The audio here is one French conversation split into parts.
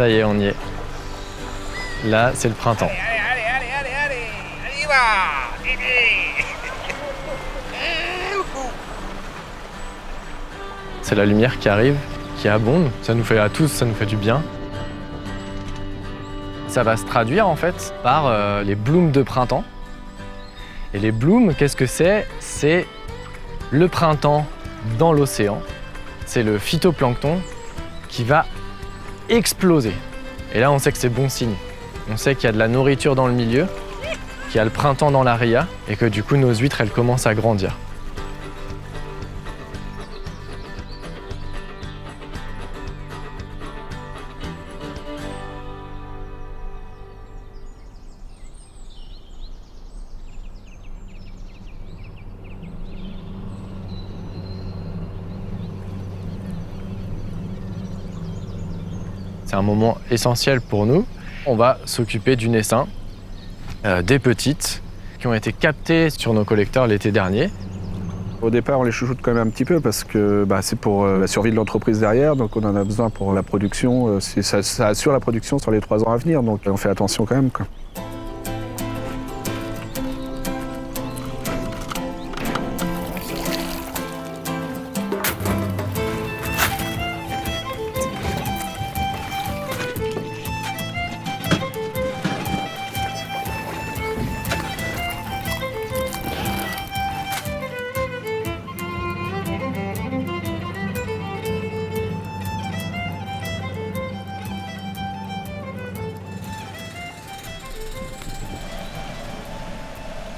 Ça y est, on y est. Là, c'est le printemps. Allez, on y va. C'est la lumière qui arrive, qui abonde. Ça nous fait à tous, ça nous fait du bien. Ça va se traduire en fait par les blooms de printemps. Et les blooms, qu'est-ce que c'est? C'est le printemps dans l'océan. C'est le phytoplancton qui va exploser. Et là, on sait que c'est bon signe. On sait qu'il y a de la nourriture dans le milieu, qu'il y a le printemps dans la ria et que du coup, nos huîtres, elles commencent à grandir. C'est un moment essentiel pour nous. On va s'occuper du naissin, des petites, qui ont été captées sur nos collecteurs l'été dernier. Au départ, on les chouchoute quand même un petit peu parce que c'est pour la survie de l'entreprise derrière, donc on en a besoin pour la production. Ça assure la production sur les 3 ans à venir, donc on fait attention quand même, quoi.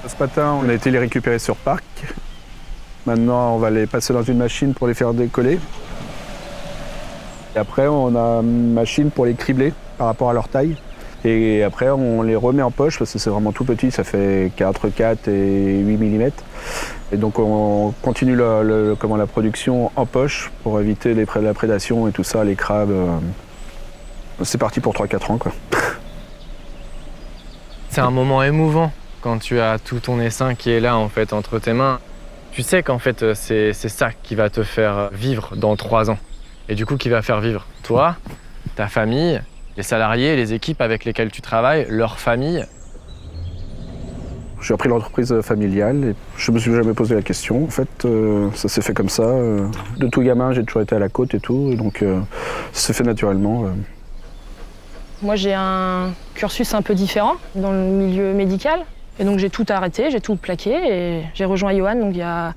Ce matin, on a été les récupérer sur parc. Maintenant, on va les passer dans une machine pour les faire décoller. Et après, on a une machine pour les cribler par rapport à leur taille. Et après, on les remet en poche parce que c'est vraiment tout petit, ça fait 4 et 8 mm. Et donc, on continue la production en poche pour éviter la prédation et tout ça, les crabes. C'est parti pour 3-4 ans, quoi. C'est un moment émouvant quand tu as tout ton essaim qui est là en fait entre tes mains. Tu sais qu'en fait c'est ça qui va te faire vivre dans 3 ans. Et du coup qui va faire vivre toi, ta famille, les salariés, les équipes avec lesquelles tu travailles, leur famille. J'ai repris l'entreprise familiale et je me suis jamais posé la question. En fait, ça s'est fait comme ça. De tout gamin, j'ai toujours été à la côte et tout, et donc ça s'est fait naturellement. Moi, j'ai un cursus un peu différent dans le milieu médical. Et donc, j'ai tout arrêté, j'ai tout plaqué et j'ai rejoint Yoann donc, il y a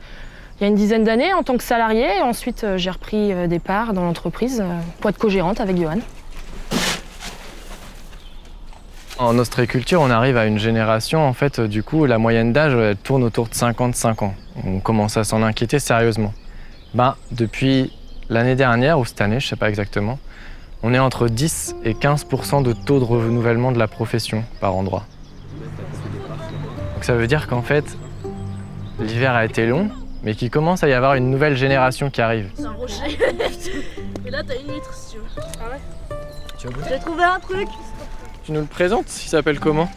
une dizaine d'années en tant que salarié. Et ensuite, j'ai repris des parts dans l'entreprise pour être co-gérante avec Yoann. En ostréiculture, on arrive à une génération, en fait, du coup, la moyenne d'âge elle tourne autour de 55 ans. On commence à s'en inquiéter sérieusement. Depuis l'année dernière, ou cette année, je ne sais pas exactement, on est entre 10 et 15% de taux de renouvellement de la profession par endroit. Donc ça veut dire qu'en fait, l'hiver a été long, mais qu'il commence à y avoir une nouvelle génération qui arrive. C'est un rocher. Et là, t'as une huître si tu veux. Ah ouais? Tu as goûté? J'ai trouvé un truc. Tu nous le présentes? Il s'appelle comment?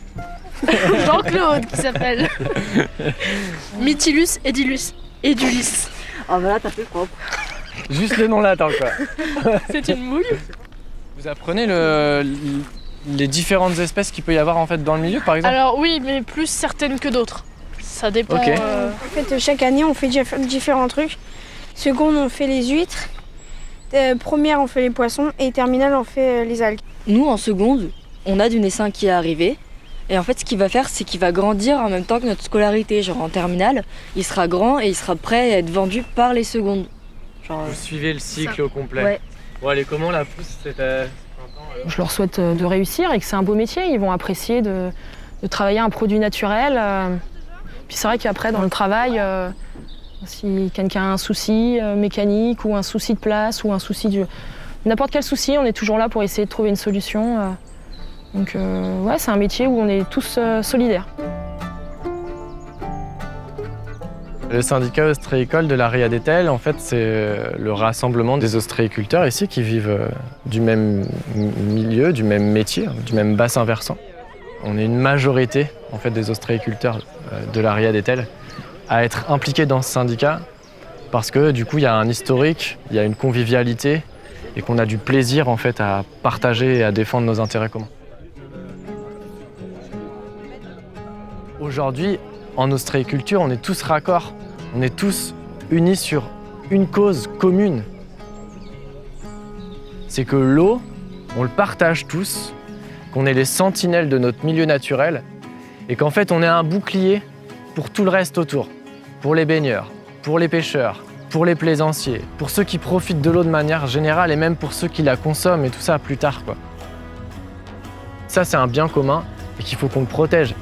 Jean-Claude qui s'appelle. Mytilus edulis. Ah bah là, t'as fait propre. Juste le nom là, attends quoi. C'est une moule. Vous apprenez les différentes espèces qu'il peut y avoir en fait dans le milieu par exemple? Alors oui, mais plus certaines que d'autres. Ça dépend. Ok. En fait, chaque année, on fait différents trucs. Seconde, on fait les huîtres. Première, on fait les poissons. Et terminale, on fait les algues. Nous, en seconde, on a du naissin qui est arrivé. Et en fait, ce qu'il va faire, c'est qu'il va grandir en même temps que notre scolarité. Genre en terminale, il sera grand et il sera prêt à être vendu par les secondes. Genre, Vous suivez le cycle au complet. Ouais. Bon, allez, comment la pousse cet printemps alors? Je leur souhaite de réussir et que c'est un beau métier. Ils vont apprécier de travailler un produit naturel. Puis c'est vrai qu'après, dans le travail, si quelqu'un a un souci mécanique ou un souci de place ou un souci n'importe quel souci, on est toujours là pour essayer de trouver une solution. Donc ouais, c'est un métier où on est tous solidaires. Le syndicat ostréicole de la Ria d'Etel, en fait, c'est le rassemblement des ostréiculteurs ici qui vivent du même milieu, du même métier, du même bassin versant. On est une majorité en fait, des ostréiculteurs de la Ria d'Etel à être impliqués dans ce syndicat parce que du coup, il y a un historique, il y a une convivialité et qu'on a du plaisir en fait à partager et à défendre nos intérêts communs. Aujourd'hui, en ostréiculture, on est tous raccords, on est tous unis sur une cause commune. C'est que l'eau, on le partage tous, qu'on est les sentinelles de notre milieu naturel et qu'en fait on est un bouclier pour tout le reste autour, pour les baigneurs, pour les pêcheurs, pour les plaisanciers, pour ceux qui profitent de l'eau de manière générale et même pour ceux qui la consomment et tout ça plus tard, quoi. Ça, c'est un bien commun et qu'il faut qu'on le protège.